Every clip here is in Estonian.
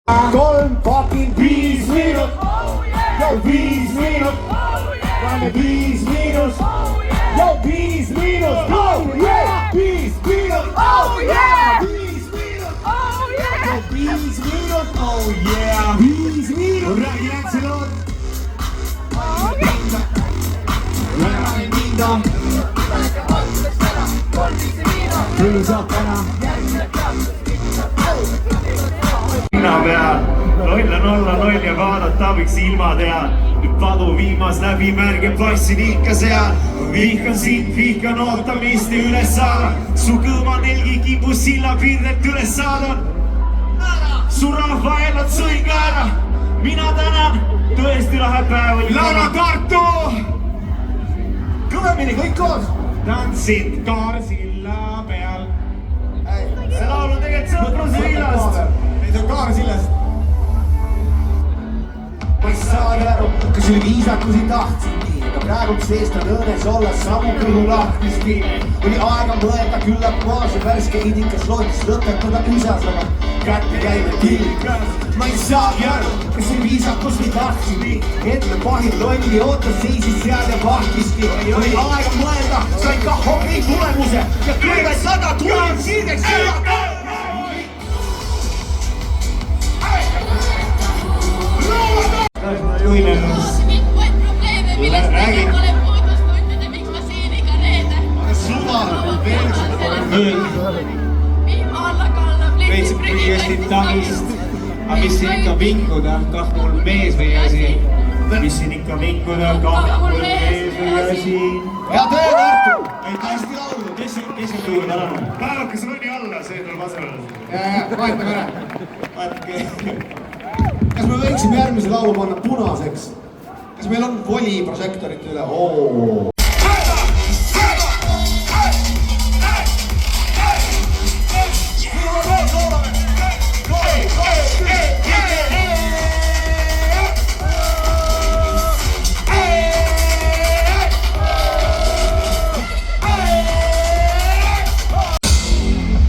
3 fucking 5 minut, jo 5 minut, paneme 5 minut, jo 5 minut, oh yeah, 5 minut, oh yeah, 5 minut, oh yeah, jo 5 minut, oh yeah, 5 minut, räägi Lätsilor, räägi minda, küll saab täna. Linna peal, loll on olla loll ja vaadata abiks silmad ja nüüd padu viimas läbi märge passin ikka seal. Vihkan sind, vihkan ootamist ja üles saada. Su kõõma nelgi kimbus silla piirdet üles saada. Su rahva elad sõin ka ära. Mina tänan, tõesti lahe päev oli. Laula Tartu! Kõvemini kõik koos! Tantsid Kaarsilla peal. See laul on tegelikult Sõpruse villast. See on Kaarsillast. Ma ei saagi aru, kas oli viisakusi tahtsin nii, aga praegu seestan õõnes olla samu kõhu lahtiski. Oli aega mõelda küllap maas ja värske idikas loodis lõpetada üsasama kätte käive tilk. Ma ei saagi aru, kas oli viisakusi tahtsin nii, et me pahin lolli ootas seisis seal ja vahtiski. Oli aega mõelda, sain ka hobi tulemuse ja kõigepealt 100 tulin sirgeks üle. Juhile räägi. Miks ma siin iga reede? Suva, veel. Vihma alla kallab Veitsib kõigesti tagist, aga mis siin ikka vinguda, kah mul mees või asi. Mis siin ikka vinguda, kah mul mees või asi. Hea töö, Tartu! Hästi laulu! Kes on juurde alanud? Päevakas roni alla, see tuleb asemele. Vahetame ära. Kas me võiksime järgmise laulu panna punaseks? Kas meil on voli prožektorite üle? Oo!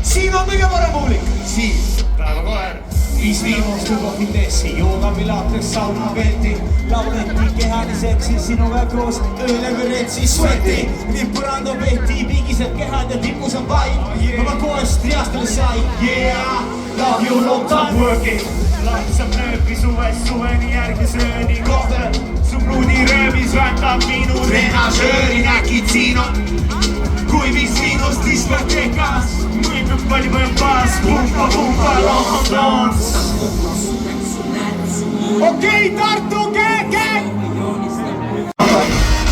Siin on kõige parem publik! Siis! Päevakoer. 5 viimast lubati tessi, joogapilates sauna veeti. Lauleti kehaliseksi sinuga koos, ööle kui retsi sueti. Vimpurando pehti, pigised kehad ja tipus on vaid. Oma koest riastele sai, yeah! Love you long time working. Lahtsam nööpi suvest suveni järgi sööni kohta. Su pruudi röömis vändab minu renažööri. Nägid siin on, kui 5 miinust diskoteekas. Mõimib palju baas, pumpa, pumpa, Londons. Okei, Tartu, käeg!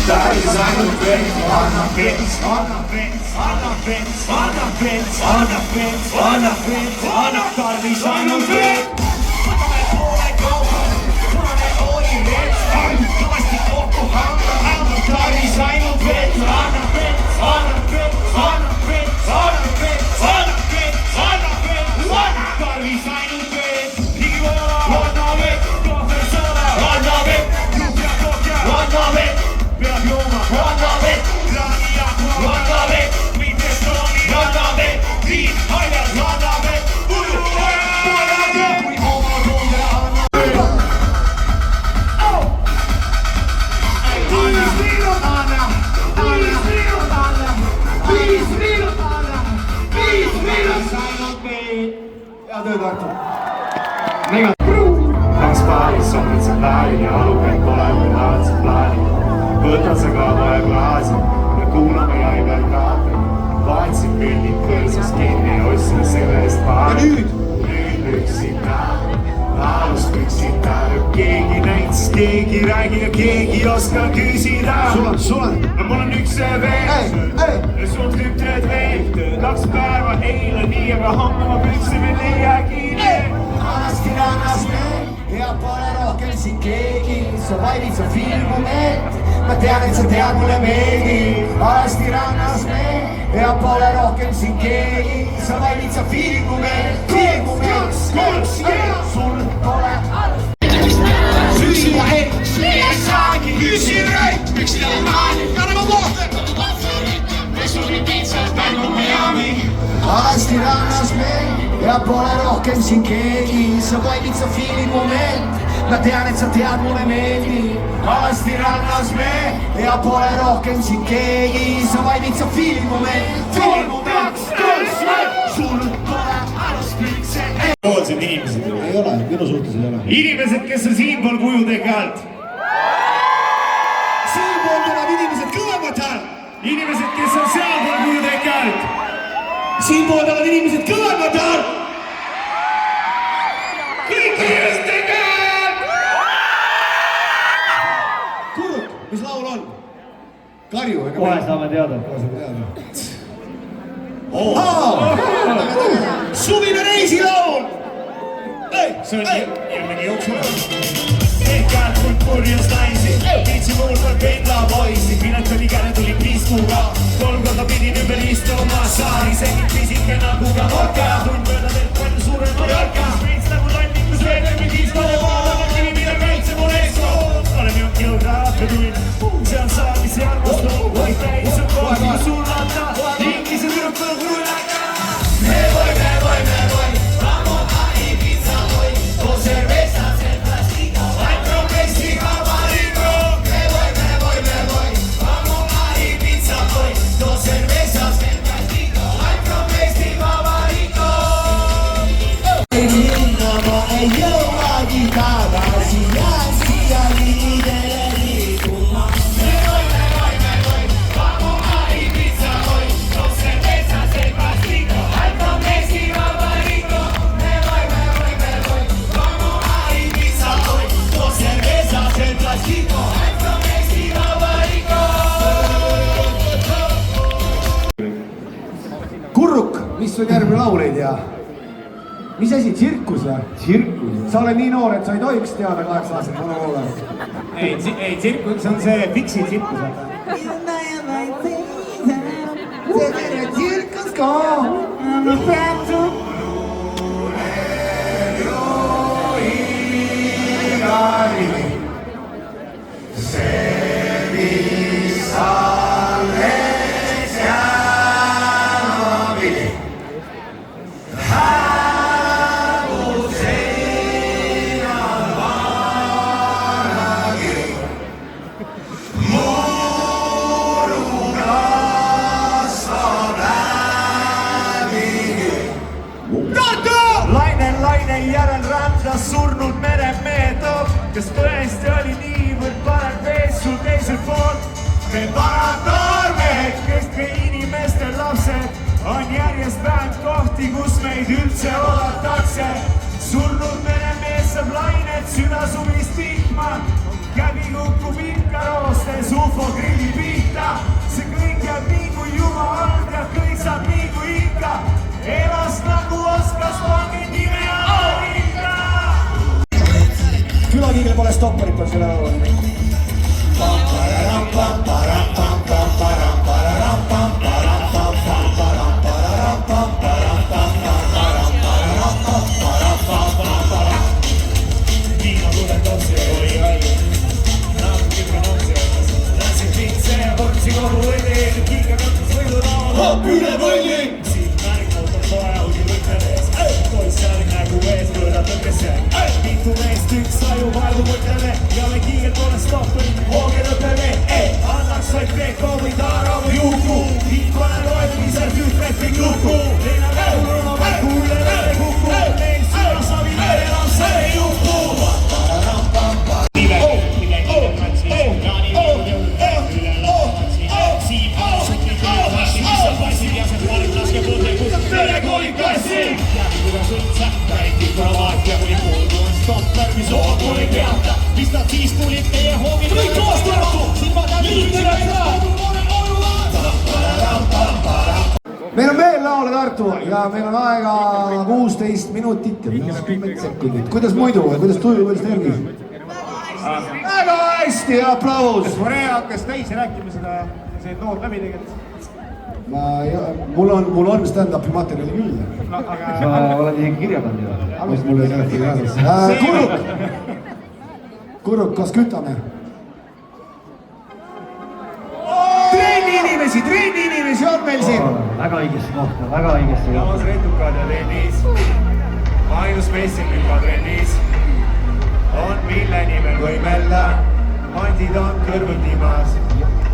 Täis ainult vents, anna vents, anna vents, anna vents, anna vents, anna vents, anna vents, anna tarvis ainult vents. Võtame poole kaugele, punane oli vents, kõvasti kokku anna tarvis ainult vents, anna vents, anna vents, anna vents, anna vents, anna vents, anna vents, anna tarvis ainult vents. Ligi vola, anna vents, kohver soole, anna vents, juhja kokja, anna vents. Peab jooma, anna vett, kraani jahma, anna vett, mitte stroomi, anna vett, viin, haljas, anna vett, uju, anna vett, kui oma koondele anna vett. 5 minut anna, 5 minut anna, 5 minut anna, 5 minut ainult vett. Hea töö, Tartu! Kaks paaris sohvitseb läänil ja alukäid pole või laadseb plaanil. Võtad sa ka kohe klaasi ja kuulame jaivel kaatri. Vaatsin pildid põrsas kinni ja ostsin selle eest paari. Ja nüüd? Nüüd lüksin näe, alust lüksin näe. Keegi näitas, keegi räägi ja keegi ei oska küsida. Sul on! No mul on üks see veel. Ja sul tükk tööd veel. 2 päeva eile nii, aga homme ma püksi veel ei jää kiire. Alasti rannas me ja pole rohkem siin keegi. Sa valid sa filmu meelt. Ma tean, et sa tead mulle meeldib. Alasti rannas me ja pole rohkem siin keegi. Sa valid sa filmu meelt. Filmu meelt. Sul pole süüa ei. Süüa ei saagi. Küsin reit. Miks teil maani? Ja nagu kohtel. Alasti rannas me ja pole rohkem siin keegi. sa vaimid sa feeling moment. Ma tean, et sa tead, mulle meeldib. Alasti rannas me ja pole rohkem siin keegi. Sa vaimid sa feeling moment. Feeling moment, sul pole aluspilse. Poolsed inimesed. Ei ole, minu suhtes ei ole. Inimesed, kes on siinpool kujuteke alt. Siinpool tulevad inimesed kõvemad hääl. Inimesed, kes on sealpool kujuteke alt. Siinpool tulevad inimesed kõvemad hääl. Kõik kujuteke alt! Kuruk, mis laul on? Karju, ega kohe saame teada. Suvine reisilaul! See on jällegi jooksul. Ehkad kui purjus naisi, viitsi muul peal pendla poisi. Pilet oli käne, tuli piskuga, 3 korda pidin ümber istuma saari. Segid pisike nagu ka vodka, tund mööda veel palju suurem Mallorca. Veits nagu Tallinnas veelemi disko, vaadame kivi, mida kaitse mul eesko. Olen ju geograafia tund, see on saalis ja arvustab. Vaid täis on kohti suunata, ingise tüdrukul kuulata. Me voy, vamos a Ibiza hoy, con cervezas en plástico. Hay promesa marico. Me voy, vamos a Ibiza hoy, con cervezas en plástico. Hay promesa marico. Kurruk, mis on järgmine laul, ei tea? Mis asi, tsirkus või? Tsirkus? Sa oled nii noor, et sa ei tohiks teada 8-aastaselt monolooga. Ei, tsirkus on see Fiksi tsirkus. Tsirkus ka! Laine järel rändas surnud meremehe toob, kes tõesti oli niivõrd parem mees sul teisel pool. Me vanad noormehed, kes me inimeste lapsed, on järjest vähem kohti, kus meid üldse oodatakse. Surnud meremees saab lainet südasuvist vihma, käbi kukub ikka roostes ufo grilli pihta. See kõik jääb nii kui jumal ja kõik saab nii kui ikka. Elas nagu oskas pange nime Aarika. Külakiigel pole stopperit on selle laulu. Viima tuleb topsi, oli haige. Naamkirga nopsi otas. Läksin pintse ja portsi kogu võlli. Kiiga kattus võidu laul. Üle võlli! Poissari nägu ees võõrad lõkkesse. Mitu meest üks aju vaevu mõtleme ja me kiigelt pole stoppel. Hooge lõppeme, annaks vaid Kreeko või Taara või Juku. Hinkone loeb pisert ühtmetlik luku. Leina käul on oma kuule vere kuku. Meil sõna savi vere enam see ei juhtu. Pistad siis tulid teie hoogid. Kõik koos Tartu! Meil on veel laule Tartu ja meil on aega 16 minutit ja 50 sekundit. Kuidas muidu või kuidas tuju, kuidas tervis? Väga hästi, aplaus! Korea hakkas teisi rääkima seda, see noor läbi tegelikult. Mul on stand-upi materjali küll. Sa oled isegi kirjadanud ju. Mis mulle sellega kaasas? Kurruk! Kurruk, kas kütame? Trenni inimesi on meil siin! Väga õigesse kohta, väga õigesse kohta. Tamas Retukad ja Lennis. ainus messil juba trendis on mille nimel võimelda. Mandid on kõrvuti maas.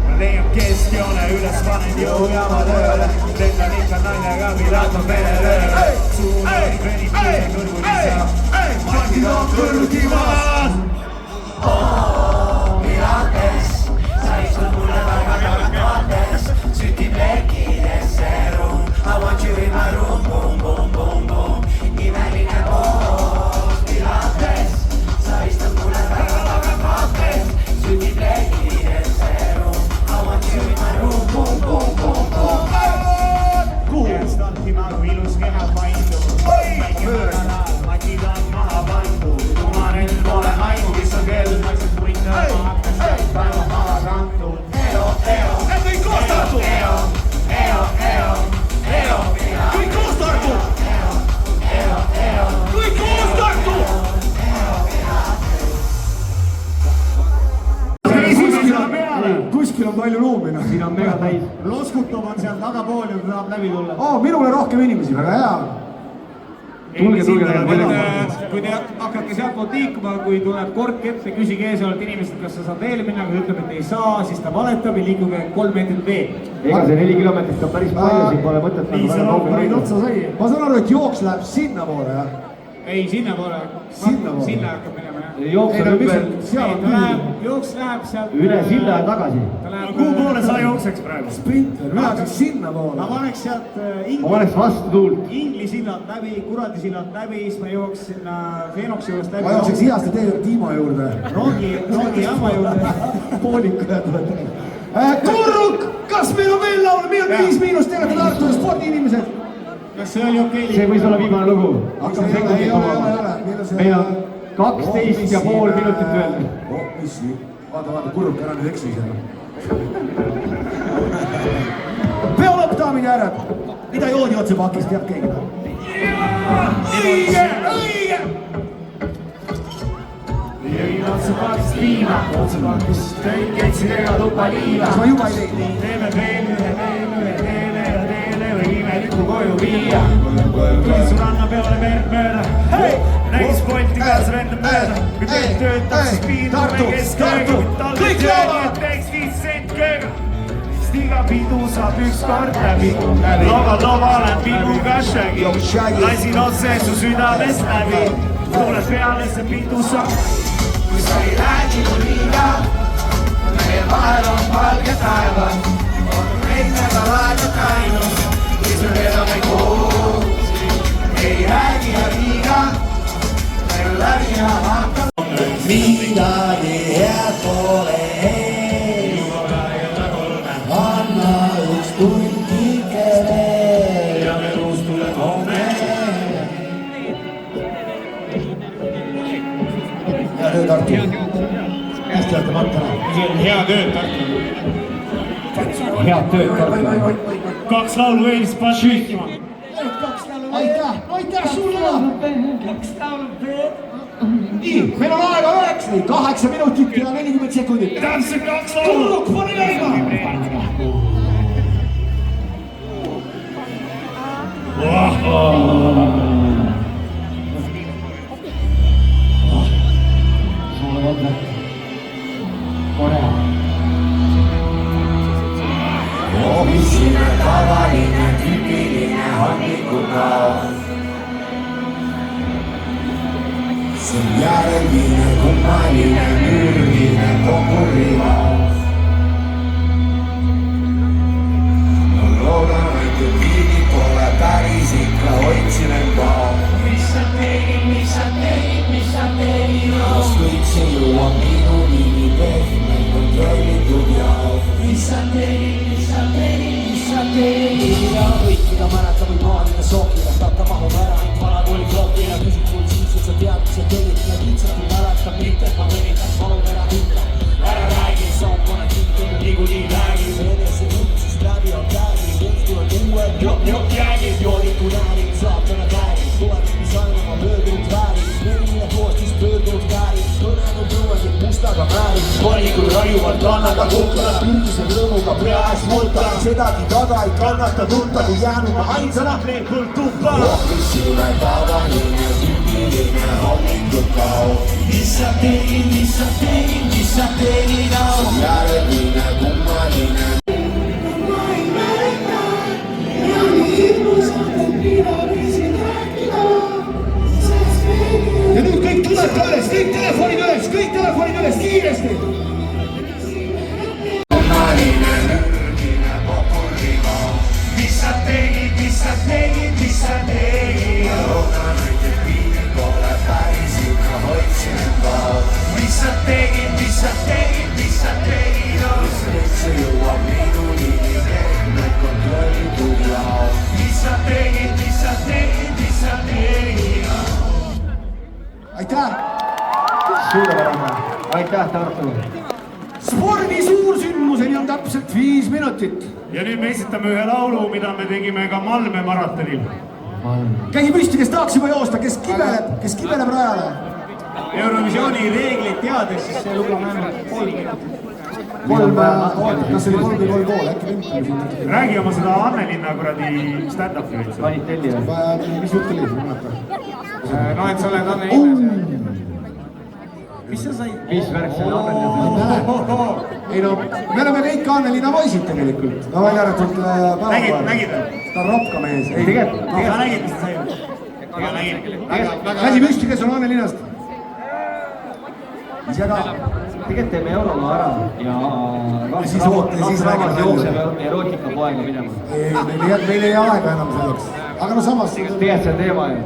Ma leian keskjoone üles, panen jõujaama tööle. Lendan ikka naljega, millal ma perelööle. Suunad venib kõige kõrvuti saa. Mandid on kõrvuti maas. Pilates, sa istud mulle väga tagates, sütib lekidesse ruum. I want you in my room, boom, boom, boom, boom. Imeline koos, Pilates, sa istud mulle väga tagates, sütib lekidesse ruum. I want you in my room, boom, boom, boom, boom. Jääs tantima, kui ilus keha paindu. Väike mõõrana, matid on maha pandu. Tumanen pole aimu, mis on kell. Naised võitlema, ma hakkas sealt päeva maha kantud. Eo, eo, Kõik koos Tartu! eo, eo, eo, eo, Kõik koos Tartu! eo, eo. Kõik koos Tartu! kuskil on palju ruumi, noh. Siin on mega täis. Loskutab on seal tagapool ja tahab läbi tulla. Minule rohkem inimesi, väga hea. Tulge. Kui te hakkate sealtpoolt liikuma, kui tuleb kord kette, küsige ees olevalt inimesed, kas sa saad veel minna, kui ütleb, et ei saa, siis ta valetab ja liikuge 3 meetrit veel. Ega see 4 kilomeetrit on päris palju, siin pole mõtet. Nii see loopurid otsa sai. Ma saan aru, et jooks läheb sinnapoole, jah? Ei, sinnapoole. Sinnapoole. Sinna hakkab minema, jah. Jooks on ümber Jooks läheb sealt. üle silla ja tagasi. Kuhu poole sa jookseks praegu? Sprinter, mina hakkaks sinnapoole. Ma paneks sealt Ma paneks vastu tuult. Ingli sillalt läbi, Kuradi sillalt läbi, siis ma jooks sinna Feenoksi juurest läbi. Ma jookseks Hiaste tee juurde Tiima juurde. Rongi jaama juurde. Poolikuja tuleb. Kurruk, kas meil on veel laul? Meil on 5 miinust, te olete Tartu inimesed. Kas see oli okei? See võis olla viimane lugu. Ei ole. Meil on 12,5 minutit veel. Mis nii? Vaata, Kurruk, ära nüüd eksi seal. Peo lõpp, daamid ja härrad. Mida joodi otse pakist, teab keegi? Õige! Jõin otsa pakist viima, otsa pakist tõin ketsidega tuppa liiva. Kas ma juba ei teinud? Teeme veel ühe teele ja teele või imeliku koju viia. Tuli su ranna peale merd mööda. Näis Bolti kaasa lendab mööda. Kui teed töötab, siis piirdume keskööga. Talve töögi, et teeks 5 sent kööga. Sest iga pidu saab ükskord läbi. Lova olen piduga shaggy. Laisin otse su südamest läbi. Tuleb peale see pidu saab. Kui sa ei räägi mu liiga, meie vahel on valge taevad. On kõik nädalad ja kainus, mis me vedame koos. Ei räägi ja liiga, meil läbi ja hakkab. Midagi head pole, anna üks tundike veel ja me uus tuleb homme. Hea töö, Tartu. Hästi olete mattana. Hea tööd, Tartu. Head tööd, Tartu. 2 laulu eelis paned kõikima. Aitäh sulle! Nii, meil on aega 8 minutit ja 40 sekundit. Täpselt 2 laulu. Kurruk, pane käima! Omisime tavaline, tüüpiline hommikupäev. See on järgmine, kummaline, müüline kokuriva. Ma loodan, et viidi pole päris ikka hoidsin enda. Mis sa tegid? Kas kõik see jõuab minuni nii pehme kontrollitud ja mis sa tegid? Kõikida mäletab või maalida sokile, tahta mahub ära, ainult vana kooli klopile. Küsid mul siis, et sa tead, mis sa tegid ja lihtsalt ei mäleta mitte, et ma võnitan, palun ära hinda. Ära räägi, saatkonna kinni, niikuinii räägib. Enese üldsusest läbi on käegi, kõik tuleb uued jäägid. Joodiku räägib, saatana räägib, tulevik, mis ainult ma möödunud väärib. Merile koostis pöördunud väärib, põnenud õuendid mustaga määrib. Kollikud raiuvad kannaga kukla, pürgise rõõmuga pea ees multa. Sedagi taga ei kannata tunta, kui jäänud ma ainsana leepult tuppa. Ohvisime tavaline selline hommikukao. Mis sa tegid au? Järgmine kummaline. Ja nüüd kõik tulete üles, kõik telefonid üles, kiiresti! Kummaline nürgine popurriga. Mis sa tegid? Roonanuid ja piiri pole päris ikka hoidsin kao. Mis sa tegid? Nüüd see jõuab minuni nii pehmed kontrolli tuli ao. Mis sa tegid? Aitäh! suurepärane, aitäh Tartu. Spordi suursündmuseni on täpselt 5 minutit. Ja nüüd me esitame ühe laulu, mida me tegime ka Malmö maratonil. Kägi püsti, kes tahaks juba joosta, kes kibeleb rajale. Eurovisiooni reegleid teades, siis see lugu on vähemalt 3 minutit. Kas see oli 3 või 3 pool, äkki lünkame siin? Räägi oma seda Annelinna kuradi stand-up'i veits. Panid telli või? Mis jutt oli siin? No, et sa oled Anne Ilves. Mis sa said? Mis värk selle Anneli? Ei no, me oleme kõik Annelinna poisid tegelikult. No välja arvatud päevapäeval. Nägid? Ta on ropka mees. Tegelikult. Sa nägid, mis ta sai? Käsi püsti, kes on Annelinnast? Ise ka. Tegelikult teeme euroloo ära ja siis rahvas jookseb erootikapoega minema. Meil ei aega enam selleks. Aga no samas... Tegelikult see teema ju.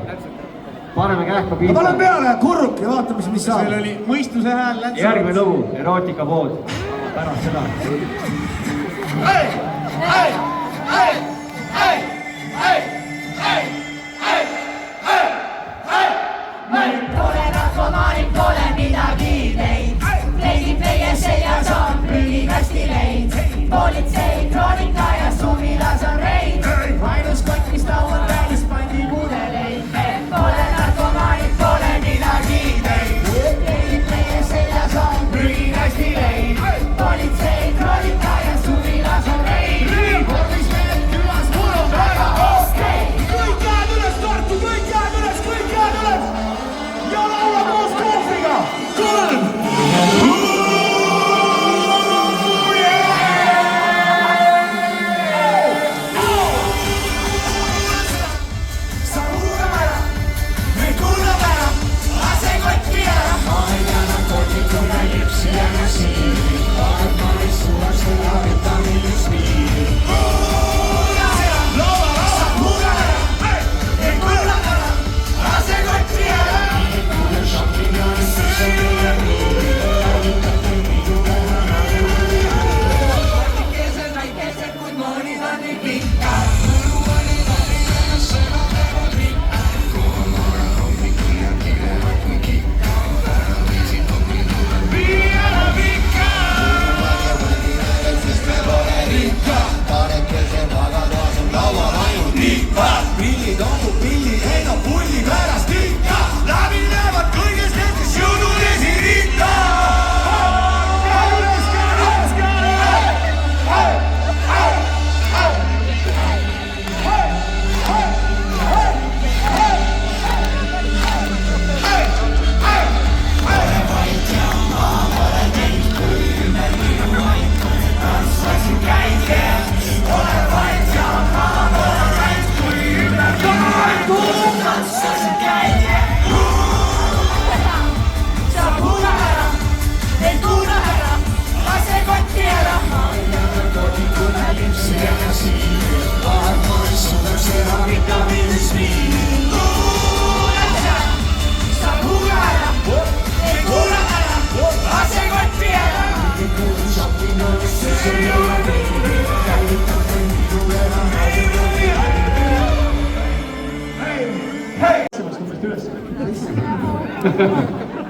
Paneme kähka Ma piita. panen peale kurruk ja vaatame, mis saab. Seal oli mõistuse hääl läks. Järgmine lugu, erootikapood. Pärast seda. Pole narkomaanik, pole midagi teid. Leidib meie seljas on prügikasti leid. Politsei, kroonika ja suvilas on reid. Ainus kott, mis laual täis pandi mudeleid. Pole narkomaanik, pole midagi teid. Leidib meie seljas on prügikasti leid. Politsei, kroonika ja suvilas on reid. Vormis mehed külas, mul on väga okei. Kõik jääd üles, Tartu, kõik jääd üles! Ja laula koos kohviga! Kuule!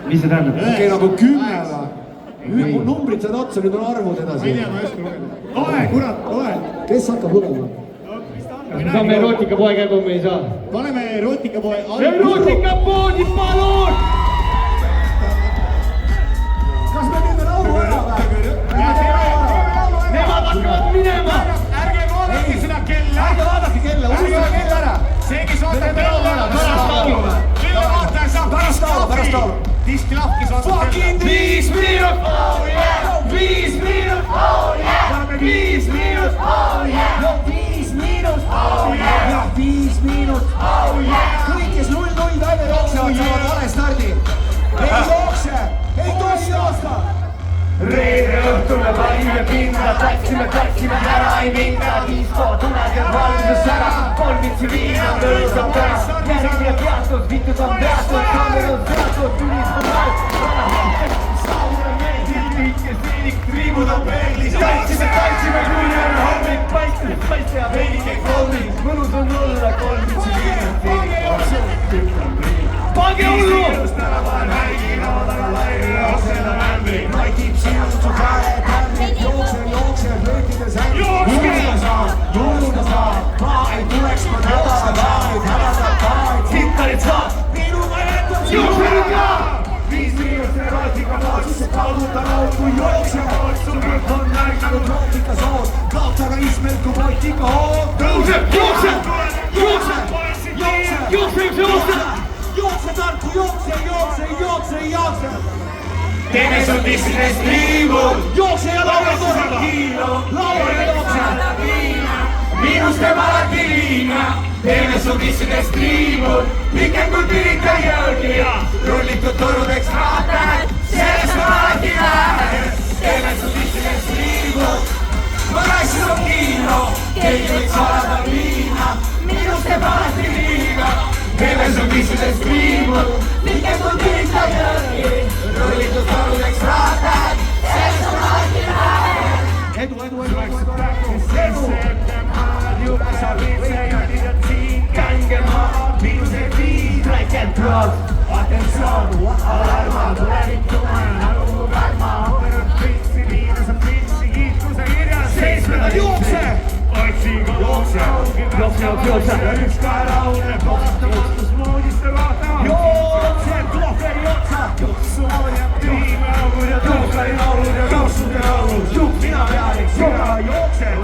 Mis see tähendab? Okei, nagu 10 või? Numbrid saad otsa, nüüd on arvud edasi. Loe, kurat, loe! Kes hakkab lugema? Kas me saame erootikapoe kägu, me ei saa? Paneme erootikapoe Erootikapoodi, palun! Kas me teeme laulu ära või? Nemad hakkavad minema! Ärge vaadake seda kella! Ärge vaadake kella, uurige kell ära! See, kes vaatab kella, pärast laulu! Kella vaataja saab nahkis on Fucking 5 miinus! 5 miinus! 5 miinus! 5 miinus! ja 5 miinus! kõik, kes 0-0 välja jooksevad, saavad vale stardi. ei jookse, ei tohi joosta. Reede õhtule valime pinda, tatsime ära ei minda, disko tuleb ja valmis ära, kolmitsi viina tõusab täna, järgmine peatus, vitud on peatud, kaamer on seatud, tulistab all, sauna meeldib, kõik seenik, triibud on peeglis, tantsime, kuni on hommik, paiste ja veinike kolmik, mõnus on olla kolmitsi viina, pange hullu! tänapäeval häigi laua taga laivi ja oksena mämbri. Maitib sinult su käed, hämbrid, jookse, löökides hämbrid. Juurde saab, ma ei tuleks, ma hädada vaid. Sittarit saab! Minuga jätnud Jookse nüüd ka! 5 miinust erotika pood, siis pauguta laud kui jookse. Su kõrv on närg nagu troopika soos, kaotaga ismelt kui poitika hoog. Jookse! Jookse tarku, jookse! teeme su dissidest liivul. Jookse ja lauale jookse! Miinus teeb alati liina. teeme su dissidest liivul. pikem kui Pirita jõgi ja rullitud torudeks raatad. sellest on alati vähe. teeme su dissidest liivul. ma naissin on kiino, keegi võiks valada viina. miinus teeb alati liina. teeme su dissidest liivul. pikem kui Pirita jõgi. rullitud torudeks raatad. sellest on alati vähe. Edu! Attenzione, allarma, tulevik tume, nagu mu pärma, operad pritsi, viinase pritsi, kiitluse kirjas, 7. Jookse! Otsiga jookse, ja üks kaelaune, kohtamattus moodiste vaatama. Jookse, kohveri otsa, jooksumoodi ja triime augud ja tuhkari laulud ja jooksude laulud. Mina pealiks, sina jookse.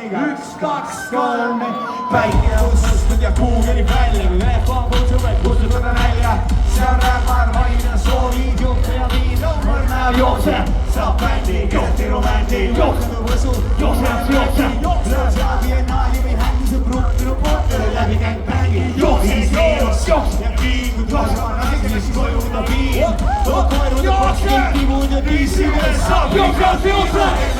Üks, kaks, kolm, päike on sustud ja kuu kerib välja, kui lehva sõbred kutsutada välja. see on räpar, vaina soovid, juhte ja viin, mõrna jookse, saab bändi, keelti romanti, jookse võsu, jookse, lööb biennaali või hängise pruukilu portele läbi gängbängi, jookse, ja kiingud kasvavad naiseks, koju ta piin, koerud ja pakskid, kivud ja piisides saab, jookse!